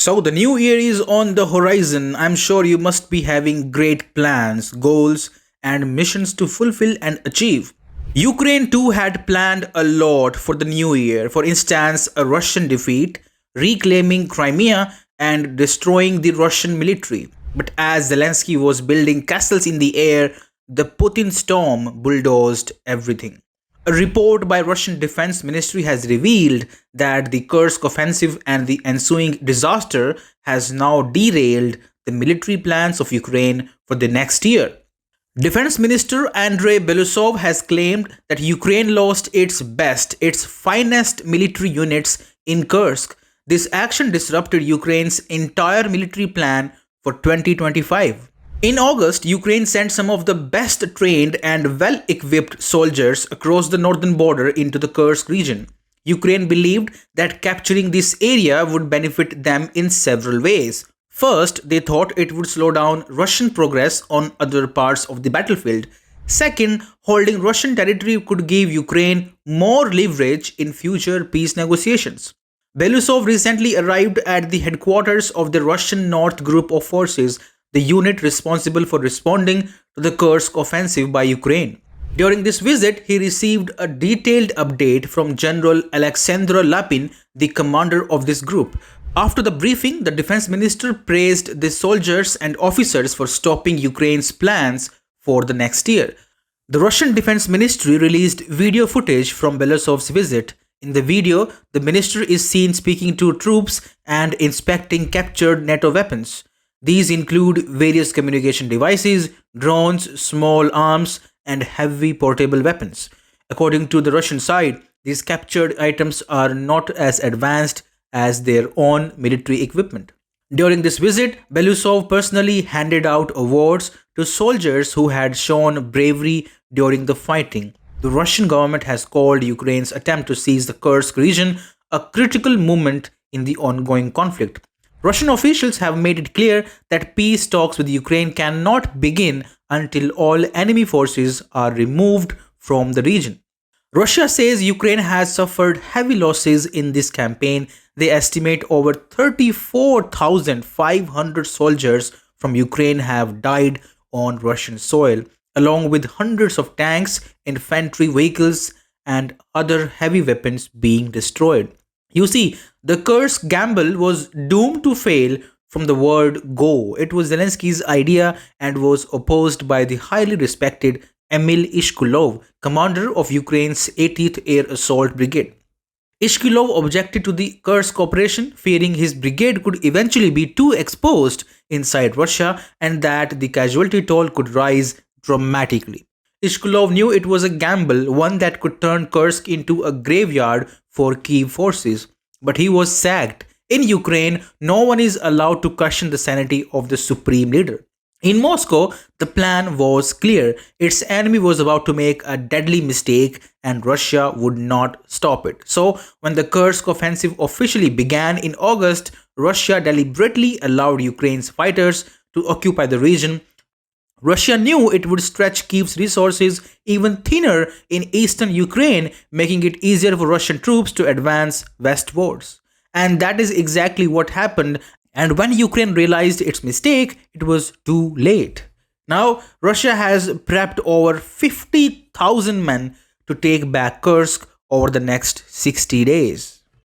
So the new year is on the horizon. I'm sure you must be having great plans, goals, and missions to fulfill and achieve. Ukraine too had planned a lot for the new year. For instance, a Russian defeat, reclaiming Crimea, and destroying the Russian military. But as Zelensky was building castles in the air, the Putin storm bulldozed everything. A report by Russian Defense Ministry has revealed that the Kursk offensive and the ensuing disaster has now derailed the military plans of Ukraine for the next year. Defense Minister Andrei Belousov has claimed that Ukraine lost its best, its finest military units in Kursk. This action disrupted Ukraine's entire military plan for 2025. In August, Ukraine sent some of the best trained and well equipped soldiers across the northern border into the Kursk region. Ukraine believed that capturing this area would benefit them in several ways. First, they thought it would slow down Russian progress on other parts of the battlefield. Second, holding Russian territory could give Ukraine more leverage in future peace negotiations. Belousov recently arrived at the headquarters of the Russian North Group of Forces, the unit responsible for responding to the Kursk offensive by Ukraine. During this visit, he received a detailed update from General Alexander Lapin, the commander of this group. After the briefing, the defense minister praised the soldiers and officers for stopping Ukraine's plans for the next year. The Russian Defense Ministry released video footage from Belousov's visit. In the video, the minister is seen speaking to troops and inspecting captured NATO weapons. These include various communication devices, drones, small arms, and heavy portable weapons. According to the Russian side, these captured items are not as advanced as their own military equipment. During this visit, Belousov personally handed out awards to soldiers who had shown bravery during the fighting. The Russian government has called Ukraine's attempt to seize the Kursk region a critical moment in the ongoing conflict. Russian officials have made it clear that peace talks with Ukraine cannot begin until all enemy forces are removed from the region. Russia says Ukraine has suffered heavy losses in this campaign. They estimate over 34,500 soldiers from Ukraine have died on Russian soil, along with hundreds of tanks, infantry vehicles, and other heavy weapons being destroyed. You see, the Kursk gamble was doomed to fail from the word go. It was Zelensky's idea and was opposed by the highly respected Emil Ishkulov, commander of Ukraine's 80th Air Assault Brigade. Ishkulov objected to the Kursk operation, fearing his brigade could eventually be too exposed inside Russia and that the casualty toll could rise dramatically. Ishkulov knew it was a gamble, one that could turn Kursk into a graveyard for Kiev forces. But he was sacked. In Ukraine, no one is allowed to question the sanity of the supreme leader. In Moscow, the plan was clear. Its enemy was about to make a deadly mistake and Russia would not stop it. So, when the Kursk offensive officially began in August, Russia deliberately allowed Ukraine's fighters to occupy the region. Russia knew it would stretch Kiev's resources even thinner in eastern Ukraine, making it easier for Russian troops to advance westwards. And that is exactly what happened. And when Ukraine realized its mistake, it was too late. Now, Russia has prepped over 50,000 men to take back Kursk over the next 60 days.